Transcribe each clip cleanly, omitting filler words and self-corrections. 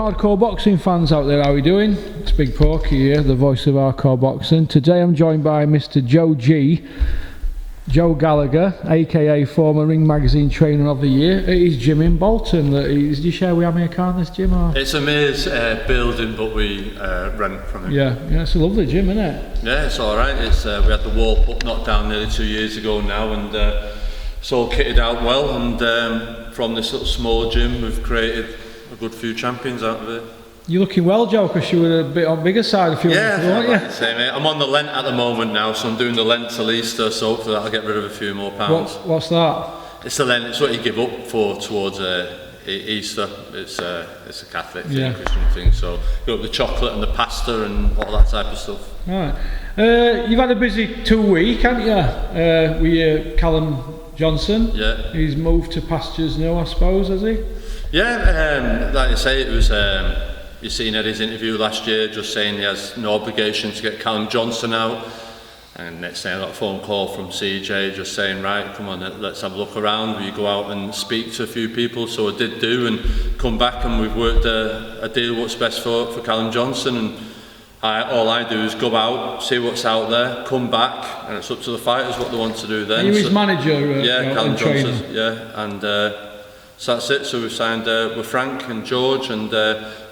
hardcore boxing fans out there, how are we doing? It's Big Porky here, the voice of hardcore boxing. Today I'm joined by Mr. Joe Gallagher, aka former Ring Magazine Trainer of the Year at his gym in Bolton. Did you share with Amir Khan this gym? Or? It's a maze building, but we rent from him. Yeah, it's a lovely gym, isn't it? Yeah, it's alright. It's we had the wall knocked down nearly 2 years ago now, and it's all kitted out well, and from this little small gym we've created a good few champions out of it. You're looking well, Joe, because you were a bit on bigger side a few months ago, weren't you? Like say, mate. I'm on the Lent at the moment now, so I'm doing the Lent till Easter, so hopefully that'll get rid of a few more pounds. What's that? It's the Lent, it's what you give up for towards Easter. It's a Catholic thing, Christian thing, so you give up the chocolate and the pasta and all that type of stuff. Right. You've had a busy 2 week, haven't you? With Callum Johnson. Yeah. He's moved to pastures now, I suppose, has he? Yeah, like I say, it was, you seen Eddie's interview last year, just saying he has no obligation to get Callum Johnson out. And next day I got a phone call from CJ just saying, right, come on, let's have a look around. Will you go out and speak to a few people? So I did do, and come back, and we've worked a deal what's best for Callum Johnson. And all I do is go out, see what's out there, come back, and it's up to the fighters what they want to do then. Are you his manager? Yeah, Callum Johnson. Yeah, and so that's it. So we've signed with Frank and George, and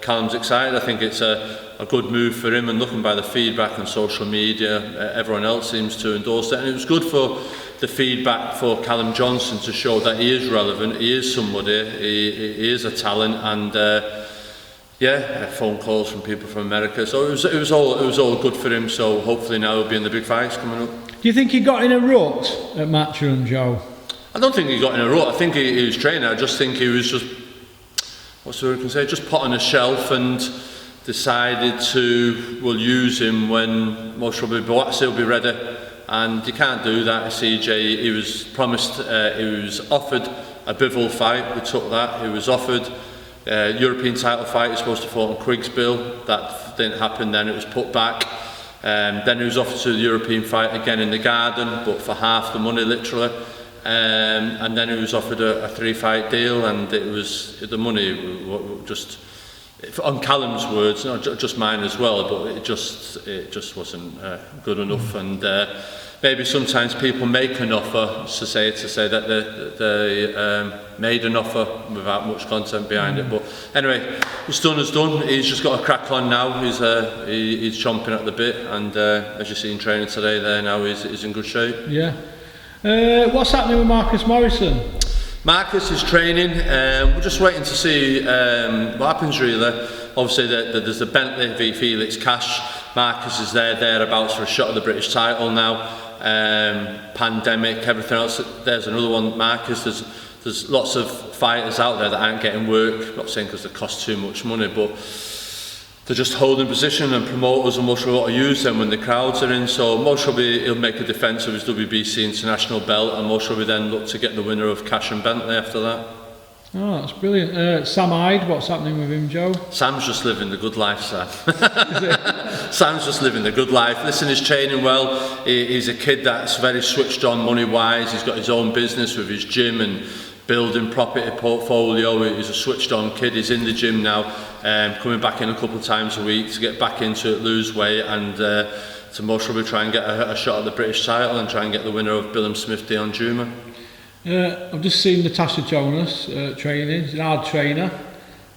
Callum's excited. I think it's a good move for him, and looking by the feedback on social media, everyone else seems to endorse it, and it was good for the feedback for Callum Johnson to show that he is relevant, he is somebody, he is a talent, and phone calls from people from America, so it was all good for him. So hopefully now he'll be in the big fights coming up. Do you think he got in a rut at Matchroom, Joe? I don't think he got in a rut. I think he was training. I just think he was just, what's the word I can say, just put on a shelf and decided we'll use him when most probably Boatse will be ready, and you can't do that. CJ, he was promised, he was offered a Bivol fight, we took that. He was offered European title fight, he was supposed to fight on Quigsbill, that didn't happen then, it was put back. Then he was offered to the European fight again in the Garden, but for half the money literally. And then he was offered a 3-fight deal, and it was the money just, on Callum's words, not just mine as well, but it just wasn't good enough. And maybe sometimes people make an offer to say that they made an offer without much content behind it. But anyway, what's done is done. He's just got to crack on now. He's chomping at the bit, and as you see in training today, there now he's in good shape. Yeah. What's happening with Marcus Morrison? Marcus is training. We're just waiting to see what happens really. Obviously there's the Bentley v Felix Cash. Marcus is thereabouts for a shot at the British title now. Pandemic, everything else. There's another one, Marcus. There's lots of fighters out there that aren't getting work. Not saying because they cost too much money, but they're just holding position, and promoters will most probably use them when the crowds are in. So most probably he'll make a defence of his WBC international belt, and most probably then look to get the winner of Cash and Bentley after that. Oh, that's brilliant. Sam Hyde, what's happening with him, Joe? Sam's just living the good life, Sam. Sam's just living the good life. Listen, he's training well. He's a kid that's very switched on money-wise. He's got his own business with his gym and building property portfolio. He's a switched on kid. He's in the gym now, coming back in a couple of times a week to get back into it, lose weight, and to most probably try and get a shot at the British title and try and get the winner of Billam Smith Dion Juma. I've just seen Natasha Jonas training. She's an hard trainer.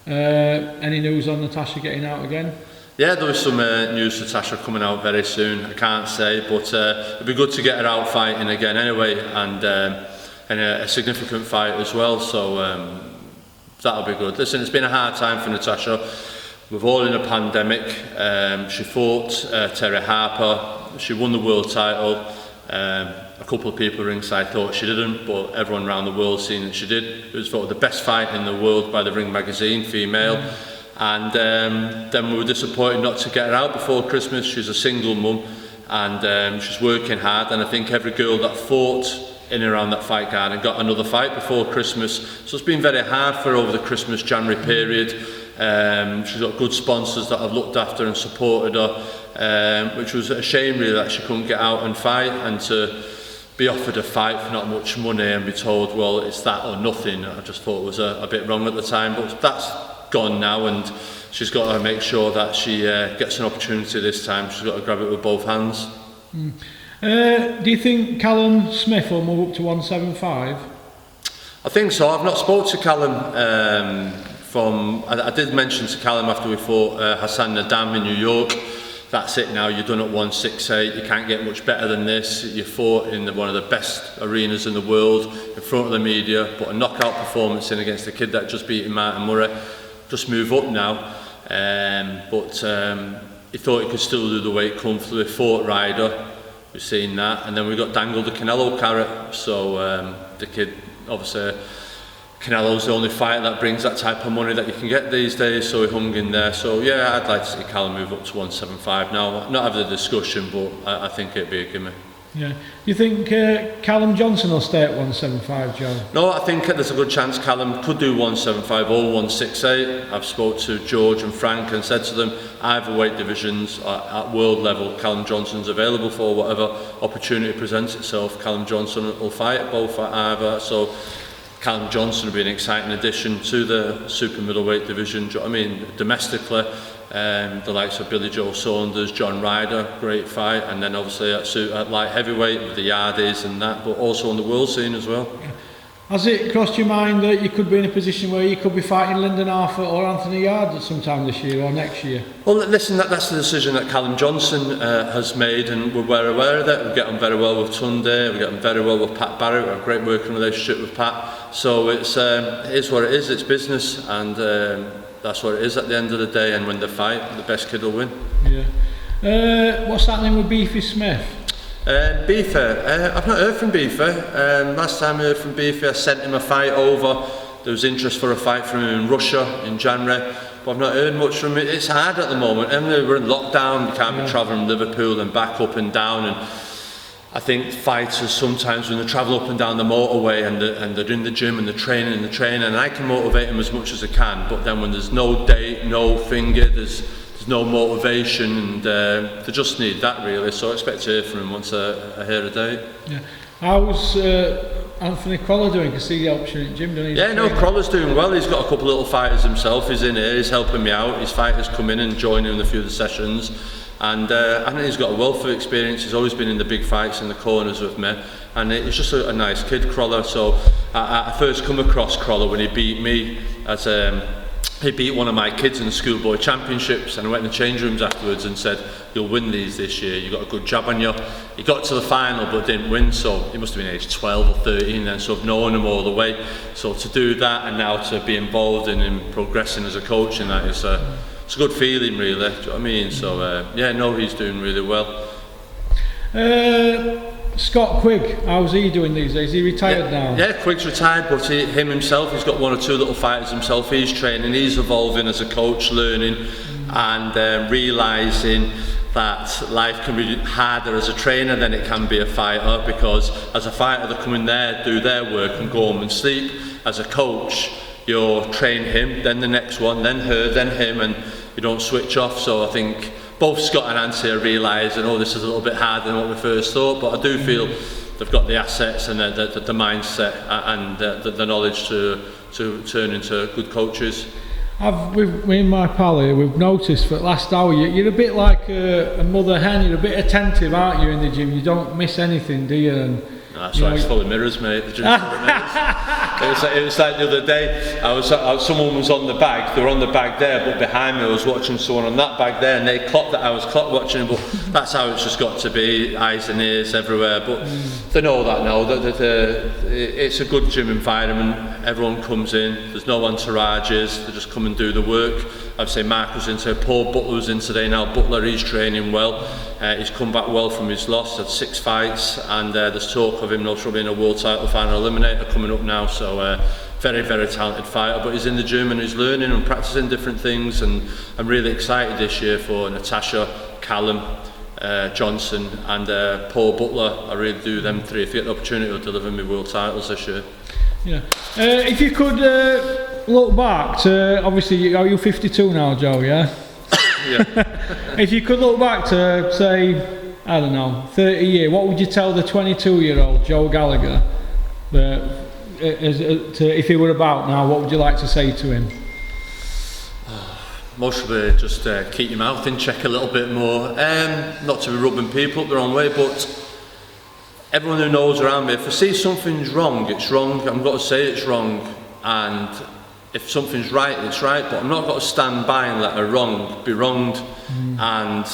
Any news on Natasha getting out again? Yeah, there was some news for Natasha coming out very soon. I can't say, but it'd be good to get her out fighting again anyway, and a significant fight as well, so that'll be good. Listen, it's been a hard time for Natasha. We're all in a pandemic. She fought Terry Harper, she won the world title. A couple of people ringside thought she didn't, but everyone around the world seen that she did. It was voted the best fight in the world by the Ring Magazine, female. And then we were disappointed not to get her out before Christmas. She's a single mum, and she's working hard, and I think every girl that fought in and around that fight card and got another fight before Christmas. So it's been very hard for her over the Christmas, January period. She's got good sponsors that have looked after and supported her, which was a shame really that she couldn't get out and fight, and to be offered a fight for not much money and be told, well, it's that or nothing. I just thought it was a bit wrong at the time, but that's gone now, and she's got to make sure that she gets an opportunity this time. She's got to grab it with both hands. Do you think Callum Smith will move up to 175? I think so. I've not spoke to Callum. I did mention to Callum after we fought Hassan Nadam in New York. That's it now, you're done at 168, you can't get much better than this. You fought in one of the best arenas in the world, in front of the media, put a knockout performance in against the kid that just beat Martin Murray. Just move up now. He thought he could still do the weight comfortably, fought Ryder, we've seen that. And then we got dangled the Canelo carrot, so the kid, obviously, Canelo's the only fight that brings that type of money that you can get these days, so he hung in there. So yeah, I'd like to see Callum move up to 175 now. Not have the discussion, but I think it'd be a gimme. Yeah. Do you think Callum Johnson will stay at 175, Joe? No, I think there's a good chance Callum could do 175 or 168. I've spoke to George and Frank and said to them, either weight divisions at world level, Callum Johnson's available for whatever opportunity presents itself. Callum Johnson will fight at both at either. So Callum Johnson will be an exciting addition to the super middleweight division. Do you know what I mean? Domestically, the likes of Billy Joe Saunders, John Ryder, great fight, and then obviously at light heavyweight with the Yardies and that, but also on the world scene as well. Has it crossed your mind that you could be in a position where you could be fighting Lyndon Arthur or Anthony Yarde sometime this year or next year? Well, listen, that's the decision that Callum Johnson has made, and we're aware of that. We get on very well with Tunde, we get on very well with Pat Barrett, we have a great working relationship with Pat. So it is what it is, it's business, and that's what it is at the end of the day, and when they fight, the best kid will win. Yeah. What's happening with Beefy Smith? Beefy, I've not heard from Beefy. Last time I heard from Beefy, I sent him a fight over. There was interest for a fight from him in Russia in January, but I've not heard much from him. It's hard at the moment. We're in lockdown, you can't be travelling Liverpool and back up and down, and I think fighters sometimes when they travel up and down the motorway and they're in the gym and they're training and I can motivate them as much as I can, but then when there's no date, no finger, there's no motivation, and they just need that really. So I expect to hear from him once I hear a date. Yeah. How's Anthony Crolla doing? Can see the option at gym, doesn't he? Yeah, no, Crolla's doing well. He's got a couple of little fighters himself. He's in here, he's helping me out. His fighters come in and join in a few of the sessions. And I think he's got a wealth of experience. He's always been in the big fights in the corners with me, and he's just a nice kid, Crolla. So I first come across Crolla when he beat me as he beat one of my kids in the schoolboy championships, and I went in the change rooms afterwards and said, you'll win these this year, you've got a good jab on you. He got to the final but didn't win, so he must have been aged 12 or 13 then, so I've known him all the way. So to do that and now to be involved in him progressing as a coach, and that is it's a good feeling really, do you know what I mean? So yeah, no, he's doing really well. Scott Quigg, how's he doing these days? Is he retired now? Yeah, Quigg's retired, but him himself, he's got one or two little fighters himself. He's training, he's evolving as a coach, learning and realising that life can be harder as a trainer than it can be a fighter, because as a fighter they come in there, do their work and go home and sleep. As a coach, you'll train him, then the next one, then her, then him, and you don't switch off. So I think both Scott and Nancy are realising, oh, this is a little bit harder than what we first thought, but I do feel they've got the assets and the mindset and the knowledge to turn into good coaches. Me and my pal here, we've noticed for the last hour you're a bit like a mother hen. You're a bit attentive, aren't you, in the gym? You don't miss anything, do you? And that's why it's full of mirrors, mate. The gym's full of mirrors. It was like the other day, someone was on the bag, they were on the bag there, but behind me I was watching someone on that bag there, and they clocked that I was clock watching, but that's how it's just got to be, eyes and ears everywhere. But they know that now, it's a good gym environment, everyone comes in, there's no entourages, they just come and do the work. I'd say Mark was in today, Paul Butler was in today now. Butler, he's training well, he's come back well from his loss, had 6 fights, and there's talk of him not being a world title final eliminator coming up now, so very, very talented fighter, but he's in the gym and he's learning and practicing different things, and I'm really excited this year for Natasha, Callum, Johnson and Paul Butler. I really do, them three, if you get the opportunity to deliver me world titles this year. Yeah. If you could look back to, obviously you're 52 now, Joe, yeah? Yeah. If you could look back to, say, I don't know, 30 years, what would you tell the 22-year-old Joe Gallagher? If he were about now, what would you like to say to him? most of it just keep your mouth in check a little bit more. Not to be rubbing people up the wrong way, but everyone who knows around me, if I see something's wrong, it's wrong. I'm got to say it's wrong, and if something's right, it's right. But I'm not got to stand by and let a wrong be wronged. And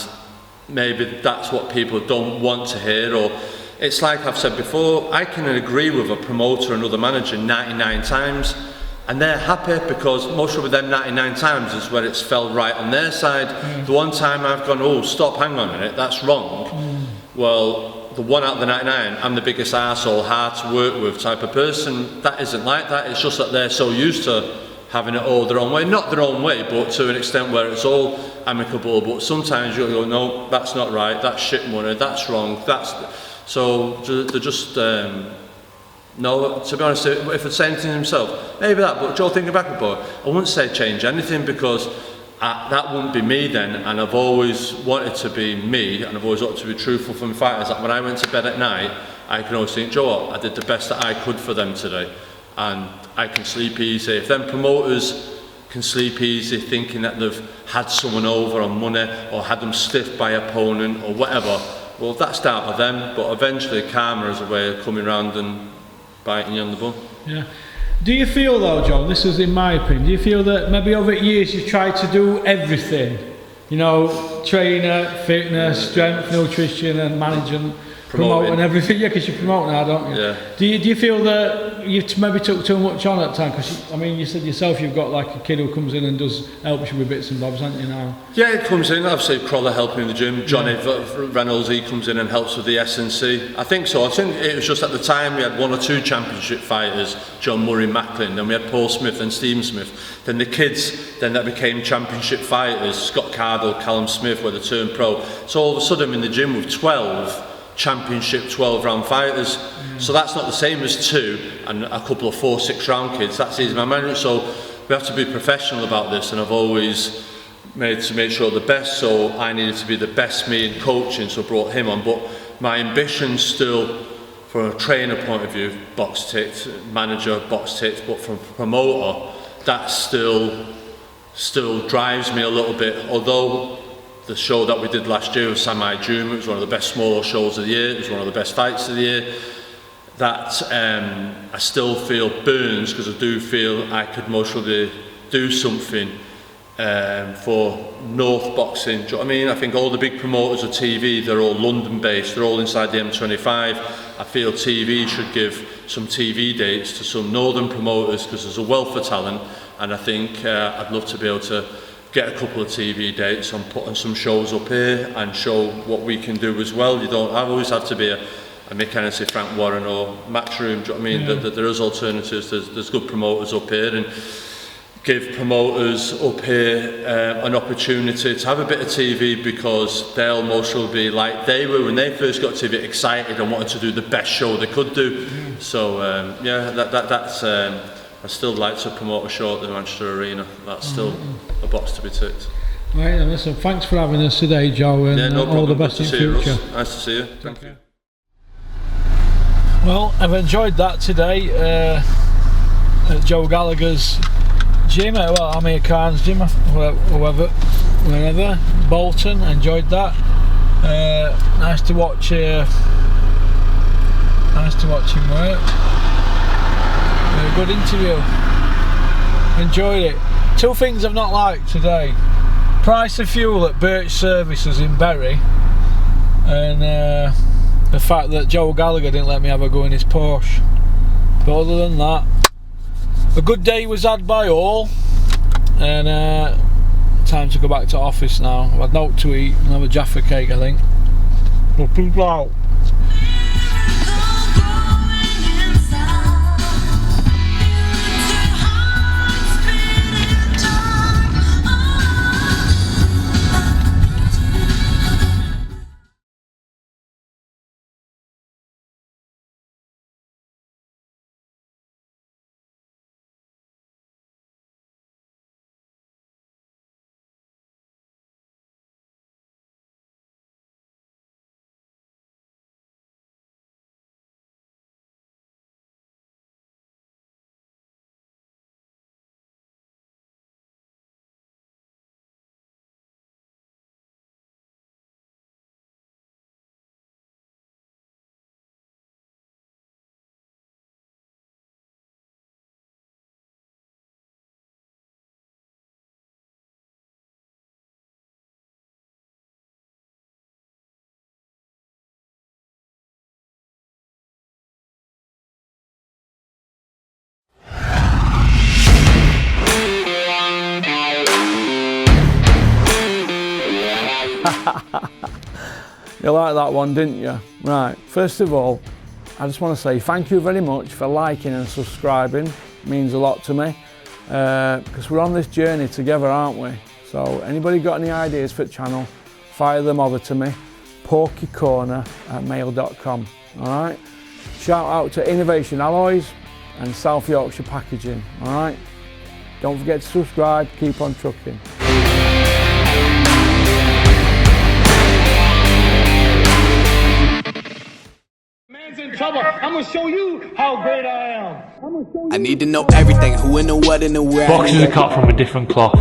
maybe that's what people don't want to hear. Or it's like I've said before, I can agree with a promoter or another manager 99 times. And they're happy because most of them 99 times is where it's fell right on their side. The one time I've gone, oh, stop, hang on a minute, that's wrong. Well, the one out of the 99, I'm the biggest arsehole, hard to work with type of person. That isn't like that. It's just that they're so used to having it all their own way. Not their own way, but to an extent where it's all amicable. But sometimes you'll go, no, that's not right, that's shit money, that's wrong, that's... So they're just... No, to be honest, if I'd say anything himself, maybe that, but Joe, thinking back about it, I wouldn't say change anything because that wouldn't be me then, and I've always wanted to be me, and I've always wanted to be truthful for my fighters. Like when I went to bed at night, I can always think, Joe, what, I did the best that I could for them today, and I can sleep easy. If them promoters can sleep easy thinking that they've had someone over on money, or had them stiffed by opponent, or whatever, well, that's down to them, but eventually karma is a way of coming round and biting you on the bum. Yeah. Do you feel though, John, this is in my opinion, do you feel that maybe over the years you've tried to do everything? You know, trainer, fitness, strength, nutrition and management, promoting everything. Yeah, because you promote now, don't you? Yeah. Do you feel that you've maybe took too much on at the time? Because I mean, you said yourself you've got like a kid who comes in and helps you with bits and bobs, haven't you now? Yeah, he comes in. Obviously, Crawler helping in the gym. Johnny Reynolds, he comes in and helps with the S&C. I think so. I think it was just at the time we had one or two championship fighters, John Murray, Macklin. Then we had Paul Smith and Stephen Smith. Then the kids, then that became championship fighters. Scott Cardle, Callum Smith, where they turned pro. So all of a sudden, I'm in the gym with 12 championship 12-round fighters. So that's not the same as 2 and a couple of 4-6 round kids. That's easy my management. So we have to be professional about this, and I've always made to make sure the best. So I needed to be the best me in coaching, so I brought him on. But my ambition still, from a trainer point of view, box ticked, manager, box ticked, but from a promoter, that still drives me a little bit. Although the show that we did last year with Samai Juma, it was one of the best smaller shows of the year, it was one of the best fights of the year, that I still feel burns, because I do feel I could most probably do something for North boxing. Do you know what I mean? I think all the big promoters of TV, they're all London based, they're all inside the M25. I feel TV should give some TV dates to some northern promoters, because there's a wealth of talent, and I think I'd love to be able to get a couple of TV dates and put on some shows up here and show what we can do as well. You don't always have to be a Mick Hennessy, Frank Warren or Matchroom, do you know what I mean? Yeah. There is alternatives, there's good promoters up here, and give promoters up here an opportunity to have a bit of TV, because they'll mostly be like they were when they first got TV, excited and wanted to do the best show they could do. So yeah, that's I still like to promote a show at the Manchester Arena. That's still a box to be ticked. Right, and listen, thanks for having us today, Joe, and no all the best in the future. Nice to see you. Thank you. Well, I've enjoyed that today at Joe Gallagher's gym, Amir Khan's gym, wherever, Bolton. Enjoyed that. Nice to watch him work. A good interview. Enjoyed it. 2 things I've not liked today: price of fuel at Birch Services in Bury, and the fact that Joe Gallagher didn't let me have a go in his Porsche. But other than that, a good day was had by all, and time to go back to office now. I've had note to eat and have a Jaffa cake, I think. Well, people out. You like that one, didn't you? Right, first of all, I just want to say thank you very much for liking and subscribing. It means a lot to me, because we're on this journey together, aren't we? So anybody got any ideas for the channel, fire them over to me, porkycorner@mail.com. Alright? Shout out to Innovation Alloys and South Yorkshire Packaging. Alright? Don't forget to subscribe, keep on trucking. In trouble. I'm gonna show you how great I am. I need to know everything, who and the what and the where. Boxers are cut from a different cloth.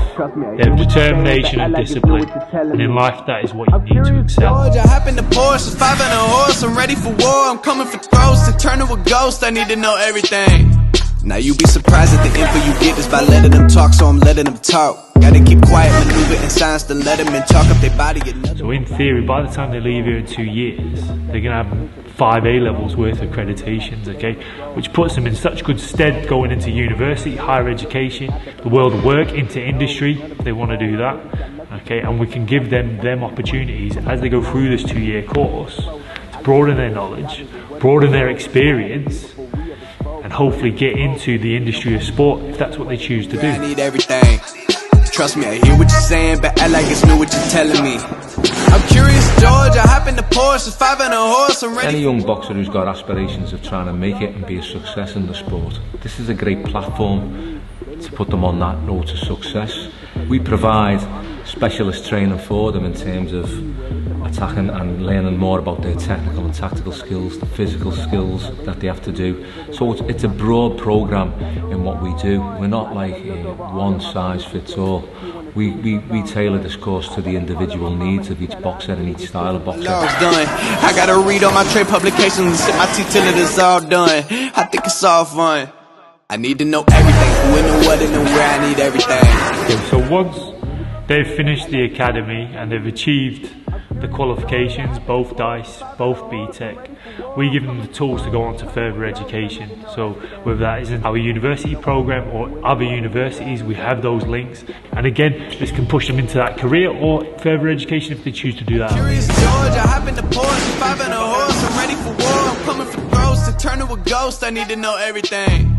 They have determination and discipline, and in life that is what you need to excel. George, I hop in the Porsche, 5 and a horse, I'm ready for war, I'm coming for throats, to turn to a ghost, I need to know everything. Now you be surprised at the info you get is by letting them talk, so I'm letting them talk. Gotta keep quiet, maneuver in silence to let them in, talk up their body. So in theory, by the time they leave here in 2 years, they're gonna have 5 A-levels worth of accreditations, okay? Which puts them in such good stead going into university, higher education, the world of work, into industry, if they want to do that, okay? And we can give them opportunities as they go through this 2-year course to broaden their knowledge, broaden their experience, and hopefully get into the industry of sport if that's what they choose to do. I need everything. Trust me, I hear what you're saying, but act like it's new what you're telling me. I'm curious, George, I hop in the Porsche, 5 and a horse, I'm ready. Any young boxer who's got aspirations of trying to make it and be a success in the sport, this is a great platform to put them on that road to success. We provide specialist training for them in terms of attacking and learning more about their technical and tactical skills, the physical skills that they have to do. So it's a broad programme in what we do. We're not like one size fits all. We tailor this course to the individual needs of each boxer and each style of boxer. I gotta read all my trade publications and sit my teeth till it is all done. I think it's all fun. I need to know everything, who and the what and the where, I need everything. Okay, so once they've finished the academy and they've achieved the qualifications, both DICE, both BTEC, we give them the tools to go on to further education. So whether that is in our university program or other universities, we have those links. And again, this can push them into that career or further education if they choose to do that. Curious George, I hop in the Porsche, 5 and a horse, I'm ready for war, I'm coming for throats, to turn to a ghost, I need to know everything.